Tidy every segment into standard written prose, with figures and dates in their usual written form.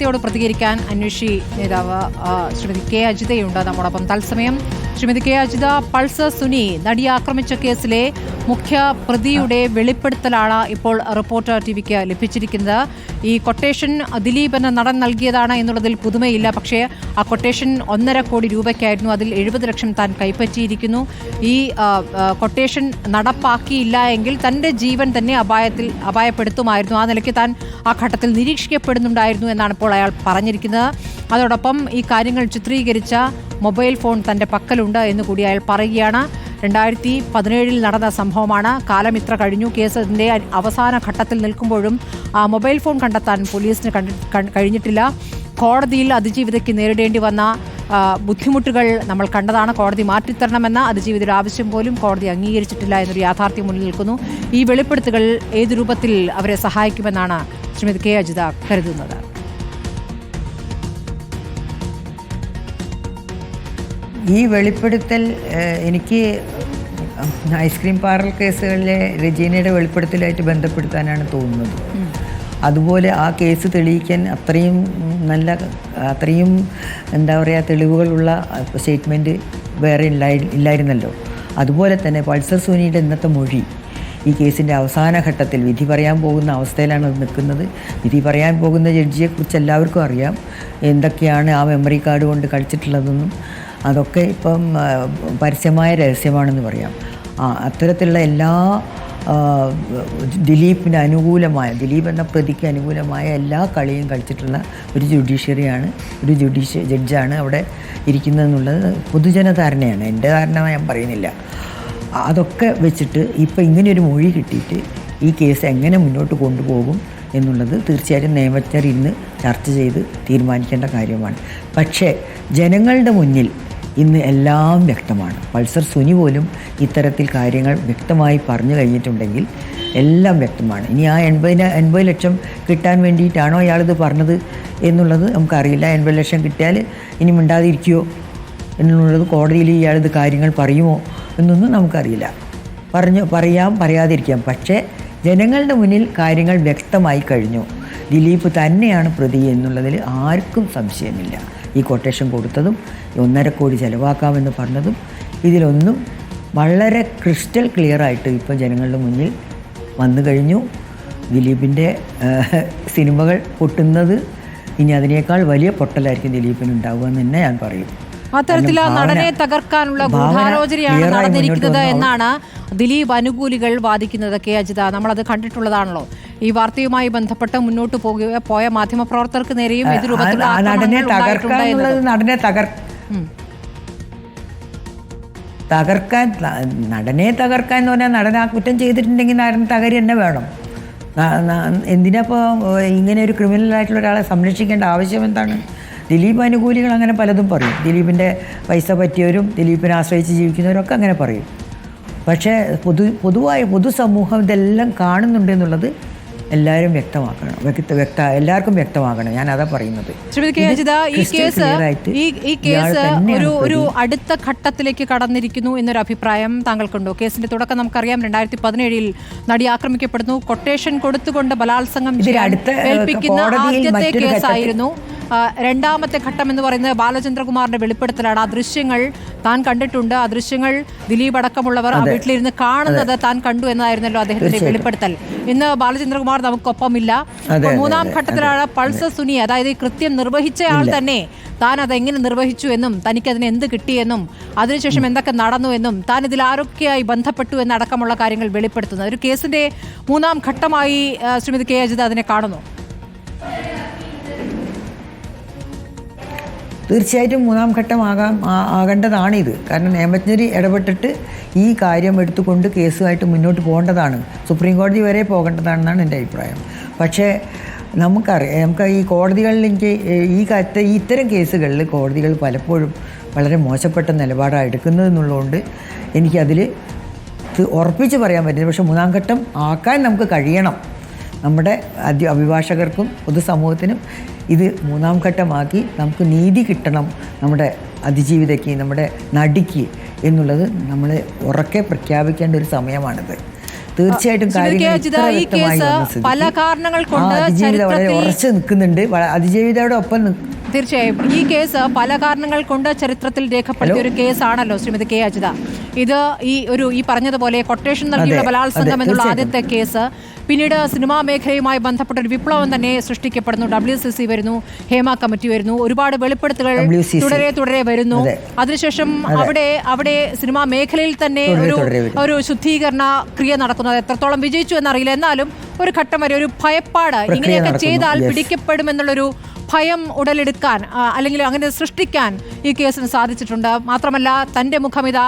ോട് പ്രതികരിക്കാൻ അന്വേഷി നേതാവ് ശ്രീമതി കെ അജിതയുണ്ട് നമ്മോടൊപ്പം. തത്സമയം ശ്രീമതി കെ അജിത, പൾസർ സുനി നടിയെ ആക്രമിച്ച കേസിലെ മുഖ്യ പ്രതിയുടെ വെളിപ്പെടുത്തലാണ് ഇപ്പോൾ റിപ്പോർട്ടർ ടിവിക്ക് ലഭിച്ചിരിക്കുന്നത്. ഈ കൊട്ടേഷൻ ദിലീപ് എന്ന നടൻ നൽകിയതാണ് എന്നുള്ളതിൽ പുതുമയില്ല. പക്ഷേ ആ കൊട്ടേഷൻ 1.5 കോടി രൂപയ്ക്കായിരുന്നു. അതിൽ 70 ലക്ഷം താൻ കൈപ്പറ്റിയിരിക്കുന്നു. ഈ കൊട്ടേഷൻ നടപ്പാക്കിയില്ല എങ്കിൽ തൻ്റെ ജീവൻ തന്നെ അപായപ്പെടുത്തുമായിരുന്നു. ആ നിലയ്ക്ക് താൻ ആ ഘട്ടത്തിൽ നിരീക്ഷിക്കപ്പെടുന്നുണ്ടായിരുന്നു എന്നാണ് ഇപ്പോൾ അയാൾ പറഞ്ഞിരിക്കുന്നത്. അതോടൊപ്പം ഈ കാര്യങ്ങൾ ചിത്രീകരിച്ച മൊബൈൽ ഫോൺ തൻ്റെ പക്കലുണ്ട് എന്ന് കൂടി അയാൾ പറയുകയാണ്. 2017 നടന്ന സംഭവമാണ്. കാലം ഇത്ര കഴിഞ്ഞു. കേസിൻ്റെ അവസാന ഘട്ടത്തിൽ നിൽക്കുമ്പോഴും ആ മൊബൈൽ ഫോൺ കണ്ടെത്താൻ പോലീസിന് കഴിഞ്ഞിട്ടില്ല. കോടതിയിൽ അതിജീവിതയ്ക്ക് നേരിടേണ്ടി വന്ന ബുദ്ധിമുട്ടുകൾ നമ്മൾ കണ്ടതാണ്. കോടതി മാറ്റിത്തരണമെന്ന അതിജീവിതയുടെ ആവശ്യം പോലും കോടതി അംഗീകരിച്ചിട്ടില്ല എന്നൊരു യാഥാർത്ഥ്യം മുന്നിൽ നിൽക്കുന്നു. ഈ വെളിപ്പെടുത്തുകൾ ഏത് രൂപത്തിൽ അവരെ സഹായിക്കുമെന്നാണ് ശ്രീമതി കെ അജിത കരുതുന്നത്? ഈ വെളിപ്പെടുത്തൽ എനിക്ക് ഐസ്ക്രീം പാർലർ കേസുകളിലെ രജീനയുടെ വെളിപ്പെടുത്തലായിട്ട് ബന്ധപ്പെടുത്താനാണ് തോന്നുന്നത്. അതുപോലെ ആ കേസ് തെളിയിക്കാൻ അത്രയും എന്താ പറയുക തെളിവുകളുള്ള സ്റ്റേറ്റ്മെൻറ്റ് വേറെ ഇല്ലായിരുന്നല്ലോ. അതുപോലെ തന്നെ പൾസർ സുനിയുടെ ഇന്നത്തെ മൊഴി ഈ കേസിൻ്റെ അവസാന ഘട്ടത്തിൽ വിധി പറയാൻ പോകുന്ന അവസ്ഥയിലാണ് അത് നിൽക്കുന്നത്. വിധി പറയാൻ പോകുന്ന ജഡ്ജിയെക്കുറിച്ച് എല്ലാവർക്കും അറിയാം എന്തൊക്കെയാണ് ആ മെമ്മറി കാർഡ് കൊണ്ട് കളിച്ചിട്ടുള്ളതെന്നും. അതൊക്കെ ഇപ്പം പരസ്യമായ രഹസ്യമാണെന്ന് പറയാം. അത്തരത്തിലുള്ള എല്ലാ ദിലീപിന് അനുകൂലമായ, ദിലീപ് എന്ന പ്രതിക്ക് അനുകൂലമായ എല്ലാ കളിയും കളിച്ചിട്ടുള്ള ഒരു ജുഡീഷ്യറിയാണ്, ഒരു ജഡ്ജാണ് അവിടെ ഇരിക്കുന്നതെന്നുള്ളത് പൊതുജന ധാരണയാണ്. എൻ്റെ ധാരണ ഞാൻ പറയുന്നില്ല. അതൊക്കെ വെച്ചിട്ട് ഇപ്പം ഇങ്ങനെയൊരു മൊഴി കിട്ടിയിട്ട് ഈ കേസ് എങ്ങനെ മുന്നോട്ട് കൊണ്ടുപോകും എന്നുള്ളത് തീർച്ചയായിട്ടും നിയമജ്ഞർ ഇന്ന് ചർച്ച ചെയ്ത് തീരുമാനിക്കേണ്ട കാര്യമാണ്. പക്ഷേ ജനങ്ങളുടെ മുന്നിൽ ഇന്ന് എല്ലാം വ്യക്തമാണ്. പൾസർ സുനി പോലും ഇത്തരത്തിൽ കാര്യങ്ങൾ വ്യക്തമായി പറഞ്ഞു കഴിഞ്ഞിട്ടുണ്ടെങ്കിൽ എല്ലാം വ്യക്തമാണ്. ഇനി ആ 80 ലക്ഷം കിട്ടാൻ വേണ്ടിയിട്ടാണോ അയാളിത് പറഞ്ഞത് എന്നുള്ളത് നമുക്കറിയില്ല. 80 ലക്ഷം കിട്ടിയാൽ ഇനി മിണ്ടാതിരിക്കുമോ എന്നുള്ളത്, കോടതിയിൽ ഇയാളിത് കാര്യങ്ങൾ പറയുമോ എന്നൊന്നും നമുക്കറിയില്ല. പറയാതിരിക്കാം. പക്ഷേ ജനങ്ങളുടെ മുന്നിൽ കാര്യങ്ങൾ വ്യക്തമായി കഴിഞ്ഞു. ദിലീപ് തന്നെയാണ് പ്രതി എന്നുള്ളതിൽ ആർക്കും സംശയമില്ല. ഈ കൊട്ടേഷൻ കൊടുത്തതും 1.5 കോടി ചിലവാക്കാമെന്ന് പറഞ്ഞതും ഇതിലൊന്നും വളരെ ക്രിസ്റ്റൽ ക്ലിയറായിട്ട് ഇപ്പോൾ ജനങ്ങളുടെ മുന്നിൽ വന്നു കഴിഞ്ഞു. ദിലീപിൻ്റെ സിനിമകൾ പൊട്ടുന്നത് ഇനി അതിനേക്കാൾ വലിയ പൊട്ടലായിരിക്കും ദിലീപിനുണ്ടാവുക എന്ന് തന്നെ ഞാൻ പറയും. അത്തരത്തിൽ നടനെ തകർക്കാനുള്ള ഗൂഢാലോചനയാണ് നടന്നിരിക്കുന്നത് എന്നാണ് ദിലീപ് അനുകൂലികൾ വാദിക്കുന്നത്. കെ അജിത, നമ്മളത് കണ്ടിട്ടുള്ളതാണല്ലോ. ഈ വാർത്തയുമായി ബന്ധപ്പെട്ട് മുന്നോട്ട് പോയ മാധ്യമപ്രവർത്തകർക്ക് നേരെയും ഇത് രൂപത്തിലുള്ള നടനെ തകർക്കാൻ എന്ന് പറഞ്ഞാൽ നടൻ ആ കുറ്റം ചെയ്തിട്ടുണ്ടെങ്കിൽ നടൻ തകരി തന്നെ വേണം. എന്തിനാപ്പോൾ ഇങ്ങനെ ഒരു ക്രിമിനലായിട്ടുള്ള ഒരാളെ സംരക്ഷിക്കേണ്ട ആവശ്യം എന്താണ്? ദിലീപ് അനുകൂലികൾ അങ്ങനെ പലതും പറയും. ദിലീപിൻ്റെ പൈസ പറ്റിയവരും ദിലീപിനെ ആശ്രയിച്ച് ജീവിക്കുന്നവരൊക്കെ അങ്ങനെ പറയും. പക്ഷേ പൊതുസമൂഹം ഇതെല്ലാം കാണുന്നുണ്ട് എന്നുള്ളത് എല്ലാവരും വ്യക്തമാക്കണം. എല്ലാവർക്കും വ്യക്തമാക്കണം. ഞാൻ അതാ പറയുന്നത്. ഈ കേസ് ഒരു അടുത്ത ഘട്ടത്തിലേക്ക് കടന്നിരിക്കുന്നു എന്നൊരു അഭിപ്രായം താങ്കൾക്കുണ്ടോ? കേസിന്റെ തുടക്കം നമുക്കറിയാം. 2017 നടി ആക്രമിക്കപ്പെടുന്നു. കൊട്ടേഷൻ കൊടുത്തുകൊണ്ട് ബലാത്സംഗം ഏൽപ്പിക്കുന്ന ആദ്യത്തെ കേസായിരുന്നു. രണ്ടാമത്തെ ഘട്ടം എന്ന് പറയുന്നത് ബാലചന്ദ്രകുമാറിന്റെ വെളിപ്പെടുത്തലാണ്. ആ ദൃശ്യങ്ങൾ താൻ കണ്ടിട്ടുണ്ട്. ആ ദൃശ്യങ്ങൾ ദിലീപ് അടക്കമുള്ളവർ ആ വീട്ടിലിരുന്ന് കാണുന്നത് താൻ കണ്ടു എന്നതായിരുന്നല്ലോ അദ്ദേഹത്തിന്റെ വെളിപ്പെടുത്തൽ. ഇന്ന് ബാലചന്ദ്രകുമാർ നമുക്കൊപ്പമില്ല. മൂന്നാം ഘട്ടത്തിലാണ് പൾസർ സുനി, അതായത് ഈ കൃത്യം നിർവഹിച്ചയാൾ തന്നെ താൻ അതെങ്ങനെ നിർവഹിച്ചു എന്നും തനിക്കതിന് എന്ത് കിട്ടിയെന്നും അതിനുശേഷം എന്തൊക്കെ നടന്നു എന്നും താൻ ഇതിൽ ആരൊക്കെയായി ബന്ധപ്പെട്ടു എന്നടക്കമുള്ള കാര്യങ്ങൾ വെളിപ്പെടുത്തുന്നത് ഒരു കേസിന്റെ മൂന്നാം ഘട്ടമായി ശ്രീമതി കെ അജിത അതിനെ കാണുന്നു. തീർച്ചയായിട്ടും മൂന്നാം ഘട്ടം ആകേണ്ടതാണിത്. കാരണം നിയമജ്ഞർ ഇടപെട്ടിട്ട് ഈ കാര്യം എടുത്തുകൊണ്ട് കേസുമായിട്ട് മുന്നോട്ട് പോകേണ്ടതാണ്. സുപ്രീം കോടതി വരെ പോകേണ്ടതാണെന്നാണ് എൻ്റെ അഭിപ്രായം. പക്ഷേ നമുക്ക് ഈ കോടതികളിൽ ഇത്തരം കേസുകളിൽ കോടതികൾ പലപ്പോഴും വളരെ മോശപ്പെട്ട നിലപാടാണ് എടുക്കുന്നതെന്നുള്ളതുകൊണ്ട് എനിക്കതിൽ ഉറപ്പിച്ച് പറയാൻ പറ്റില്ല. പക്ഷേ മൂന്നാം ഘട്ടം ആക്കാൻ നമുക്ക് കഴിയണം. നമ്മുടെ അഭിഭാഷകർക്കും പൊതുസമൂഹത്തിനും ഇത് മൂന്നാം ഘട്ടമാക്കി നമുക്ക് നീതി കിട്ടണം നമ്മുടെ അതിജീവിതയ്ക്ക്, നമ്മുടെ നടിക്ക് എന്നുള്ളത് നമ്മൾ ഉറക്കെ പ്രഖ്യാപിക്കേണ്ട ഒരു സമയമാണിത്. തീർച്ചയായിട്ടും കാര്യങ്ങൾ ഇത്ര ഈ വ്യക്തമായി കേസ് വന്ന സ്ഥിതിക്ക് പല കാരണങ്ങൾ കൊണ്ട് അതിജീവിത വളരെ ഉറച്ചു നിൽക്കുന്നുണ്ട്. അതിജീവിതയുടെ ഒപ്പം തീർച്ചയായും ഈ കേസ് പല കാരണങ്ങൾ കൊണ്ട് ചരിത്രത്തിൽ രേഖപ്പെടുത്തിയ ഒരു കേസാണല്ലോ ശ്രീമതി കെ അജിത. ഇത് ഈ പറഞ്ഞതുപോലെ കൊട്ടേഷൻ നൽകിയുള്ള ബലാത്സംഗം എന്നുള്ള ആദ്യത്തെ കേസ്. പിന്നീട് സിനിമാ മേഖലയുമായി ബന്ധപ്പെട്ട ഒരു വിപ്ലവം തന്നെ സൃഷ്ടിക്കപ്പെടുന്നു. WCC വരുന്നു, ഹേമ കമ്മിറ്റി വരുന്നു, ഒരുപാട് വെളിപ്പെടുത്തലുകൾ തുടരെ വരുന്നു. അതിനുശേഷം അവിടെ സിനിമാ മേഖലയിൽ തന്നെ ഒരു ശുദ്ധീകരണ ക്രിയ നടക്കുന്നത് എത്രത്തോളം വിജയിച്ചു എന്നറിയില്ല. എന്നാലും ഒരു ഘട്ടം വരെ ഒരു ഭയപ്പാട്, ഇങ്ങനെയൊക്കെ ചെയ്താൽ പിടിക്കപ്പെടുമെന്നുള്ളൊരു ഭയം ഉടലെടുക്കാൻ അല്ലെങ്കിൽ അങ്ങനെ സൃഷ്ടിക്കാൻ ഈ കേസിന് സാധിച്ചിട്ടുണ്ട്. മാത്രമല്ല തൻ്റെ മുഖമിതാ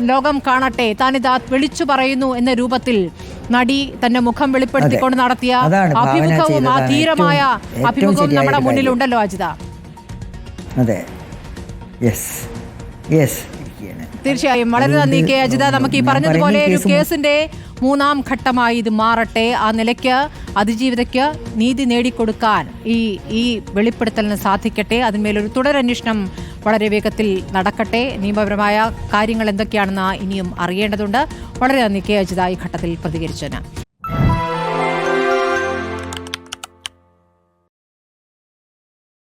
ലോകം കാണട്ടെ, താനിതാ വിളിച്ചു പറയുന്നു എന്ന രൂപത്തിൽ നടി തന്റെ മുഖം വെളിപ്പെടുത്തിക്കൊണ്ട് നടത്തിയ അഭിമുഖവും ആ ധീരമായ അഭിമുഖവും നമ്മുടെ മുന്നിലുണ്ടല്ലോ അജിത. അതെ, തീർച്ചയായും വളരെ നന്ദി കെ അജിത. നമുക്ക് ഈ പറഞ്ഞതുപോലെ ഒരു കേസിന്റെ 3ാം ഘട്ടമായി ഇത് മാറട്ടെ. ആ നിലയ്ക്ക് അതിജീവിതയ്ക്ക് നീതി നേടിക്കൊടുക്കാൻ ഈ വെളിപ്പെടുത്തലിന് സാധിക്കട്ടെ. അതിന്മേലൊരു തുടരന്വേഷണം വളരെ വേഗത്തിൽ നടക്കട്ടെ. നിയമപരമായ കാര്യങ്ങൾ എന്തൊക്കെയാണെന്ന് ഇനിയും അറിയേണ്ടതുണ്ട്. വളരെ നന്ദി കെ അജിത ഈ ഘട്ടത്തിൽ പ്രതികരിച്ചതിന്.